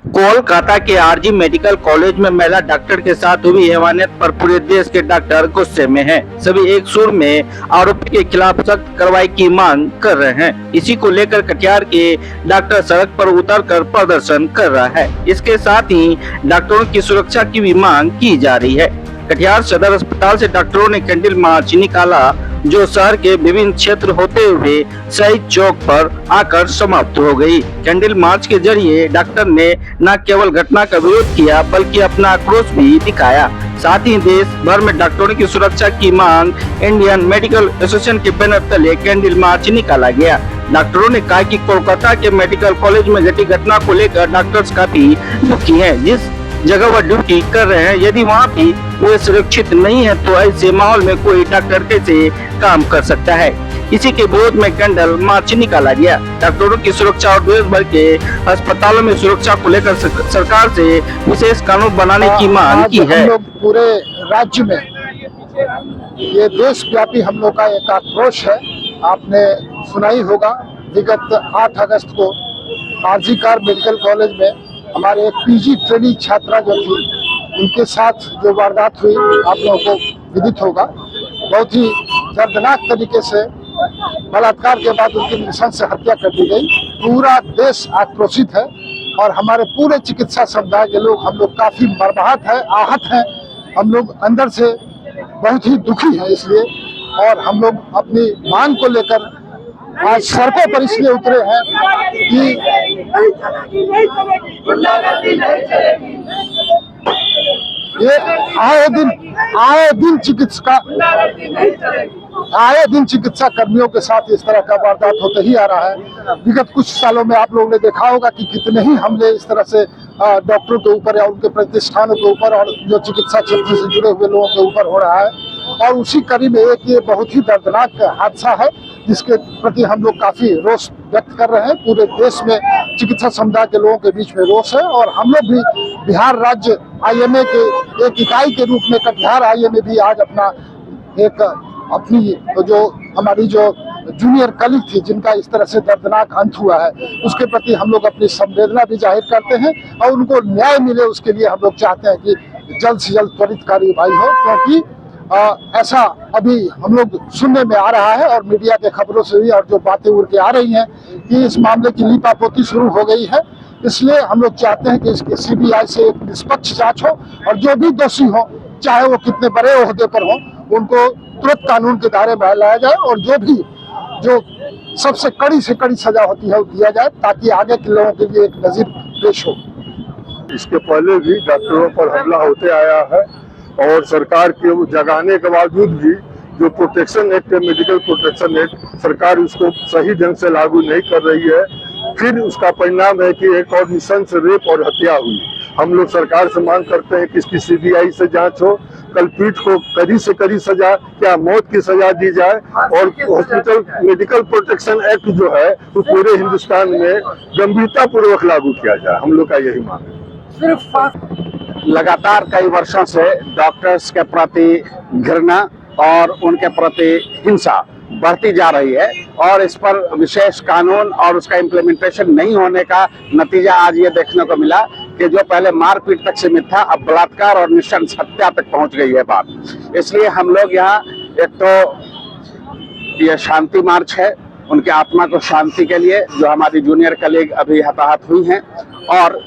कोलकाता के RG medical college में महिला डॉक्टर के साथ हुई हैवानियत पर पूरे देश के डॉक्टर गुस्से में हैं। सभी एक सुर में आरोपी के खिलाफ सख्त कार्रवाई की मांग कर रहे हैं। इसी को लेकर कटिहार के डॉक्टर सड़क पर उतरकर प्रदर्शन कर रहा है। इसके साथ ही डॉक्टरों की सुरक्षा की भी मांग की जा रही है। कटिहार सदर अस्पताल से डॉक्टरों ने कैंडल मार्च निकाला, जो शहर के विभिन्न क्षेत्र होते हुए शहीद चौक पर आकर समाप्त हो गई। कैंडल मार्च के जरिए डॉक्टर ने न केवल घटना का विरोध किया बल्कि अपना आक्रोश भी दिखाया। साथ ही देश भर में डॉक्टरों की सुरक्षा की मांग इंडियन मेडिकल एसोसिएशन के बैनर तले कैंडल मार्च निकाला गया। डॉक्टरों ने कहा कि कोलकाता के मेडिकल कॉलेज में घटी घटना को लेकर डॉक्टर्स काफी दुखी हैं। जिस जगह वह ड्यूटी कर रहे हैं, यदि वहाँ भी वे सुरक्षित नहीं है तो ऐसे माहौल में कोई डॉक्टर कैसे काम कर सकता है। इसी के विरोध में कैंडल मार्च निकाला गया। डॉक्टरों की सुरक्षा और देश भर के अस्पतालों में सुरक्षा को लेकर सरकार से विशेष कानून बनाने की मांग की है। हम लोग पूरे राज्य में ये देशव्यापी हम लोग का एक आक्रोश है। आपने सुना ही होगा, विगत 8 अगस्त को आरजी कार मेडिकल कॉलेज में हमारे एक पीजी ट्रेनी छात्रा जो थी, उनके साथ जो वारदात हुई आप लोगों को विदित होगा। बहुत ही दर्दनाक तरीके से बलात्कार के बाद उनकी नृशंस हत्या कर दी गई। पूरा देश आक्रोशित है और हमारे पूरे चिकित्सा समुदाय के लोग, हम लोग काफी मर्माहत है, आहत हैं। हम लोग अंदर से बहुत ही दुखी हैं इसलिए, और हम लोग अपनी मांग को लेकर आज सड़कों पर इसलिए उतरे हैं कि ये आए दिन चिकित्सा कर्मियों के साथ इस तरह का वारदात होते ही आ रहा है। विगत कुछ सालों में आप लोगों ने देखा होगा कि कितने ही हमले इस तरह से डॉक्टरों के ऊपर या उनके प्रतिष्ठानों के ऊपर और जो चिकित्सा क्षेत्र से जुड़े हुए लोगों के ऊपर हो रहा है। और उसी कड़ी में एक ये बहुत ही दर्दनाक हादसा है जिसके प्रति हम लोग काफी रोष व्यक्त कर रहे हैं। पूरे देश में चिकित्सा समुदाय के लोगों के बीच में रोष है और हम लोग भी बिहार राज्य आईएमए के एक इकाई के रूप में कटिहार आईएमए भी आज अपनी जो हमारी जो जूनियर कलीग थी जिनका इस तरह से दर्दनाक अंत हुआ है, उसके प्रति हम लोग अपनी संवेदना भी जाहिर करते हैं और उनको न्याय मिले उसके लिए हम लोग चाहते हैं कि जल्द से जल्द त्वरित कार्रवाई हो। क्योंकि ऐसा अभी हम लोग सुनने में आ रहा है और मीडिया के खबरों से भी और जो बातें उड़ के आ रही हैं कि इस मामले की लीपापोती शुरू हो गई है। इसलिए हम लोग चाहते हैं कि इसके सीबीआई से एक निष्पक्ष जांच हो और जो भी दोषी हो, चाहे वो कितने बड़े ओहदे पर हो, उनको तुरंत कानून के दायरे में लाया जाए और जो सबसे कड़ी से कड़ी सजा होती है वो दिया जाए, ताकि आगे के लोगों के लिए एक नजीर पेश हो। इसके पहले भी डॉक्टरों पर हमला होते आया है और सरकार के जगाने के बावजूद भी जो प्रोटेक्शन एक्ट है, मेडिकल प्रोटेक्शन एक्ट, सरकार उसको सही ढंग से लागू नहीं कर रही है। फिर उसका परिणाम है कि एक और नृशंस रेप और हत्या हुई। हम लोग सरकार से मांग करते हैं कि इसकी सीबीआई से जांच हो, कल्प्रिट को कड़ी से कड़ी सजा, क्या मौत की सजा दी जाए और हॉस्पिटल मेडिकल प्रोटेक्शन एक्ट जो है वो पूरे हिंदुस्तान में गंभीरता पूर्वक लागू किया जाए। हम लोग का यही मांग है। लगातार कई वर्षों से डॉक्टर्स के प्रति घृणा और उनके प्रति हिंसा बढ़ती जा रही है और इस पर विशेष कानून और उसका इम्प्लीमेंटेशन नहीं होने का नतीजा आज ये देखने को मिला कि जो पहले मारपीट तक सीमित था, अब बलात्कार और नृशंस हत्या तक पहुंच गई है बात। इसलिए हम लोग यहाँ एक तो ये शांति मार्च है उनके आत्मा को शांति के लिए, जो हमारी जूनियर कलीग अभी हताहत हुई हैं, और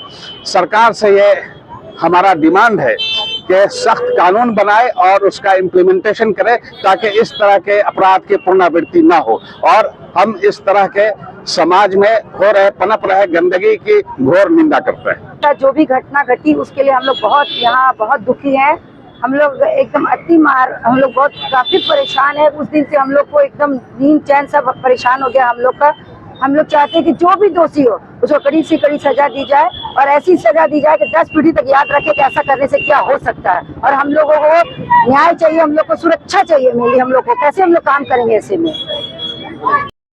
सरकार से ये हमारा डिमांड है कि सख्त कानून बनाए और उसका इम्प्लीमेंटेशन करे ताकि इस तरह के अपराध की पुनरावृत्ति ना हो और हम इस तरह के समाज में हो रहे पनप रहे गंदगी की घोर निंदा करते हैं। जो भी घटना घटी उसके लिए हम लोग बहुत दुखी हैं। हम लोग एकदम हम लोग बहुत काफी परेशान है। उस दिन से हम लोग को एकदम नींद चैन सब परेशान हो गया हम लोग का। हम लोग चाहते हैं कि जो भी दोषी हो उसको कड़ी से कड़ी सजा दी जाए और ऐसी सजा दी जाए कि 10 पीढ़ी तक याद रखे कि ऐसा करने से क्या हो सकता है। और हम लोगों को न्याय चाहिए, हम लोग को सुरक्षा चाहिए। मेनली हम लोग को कैसे हम लोग काम करेंगे ऐसे में।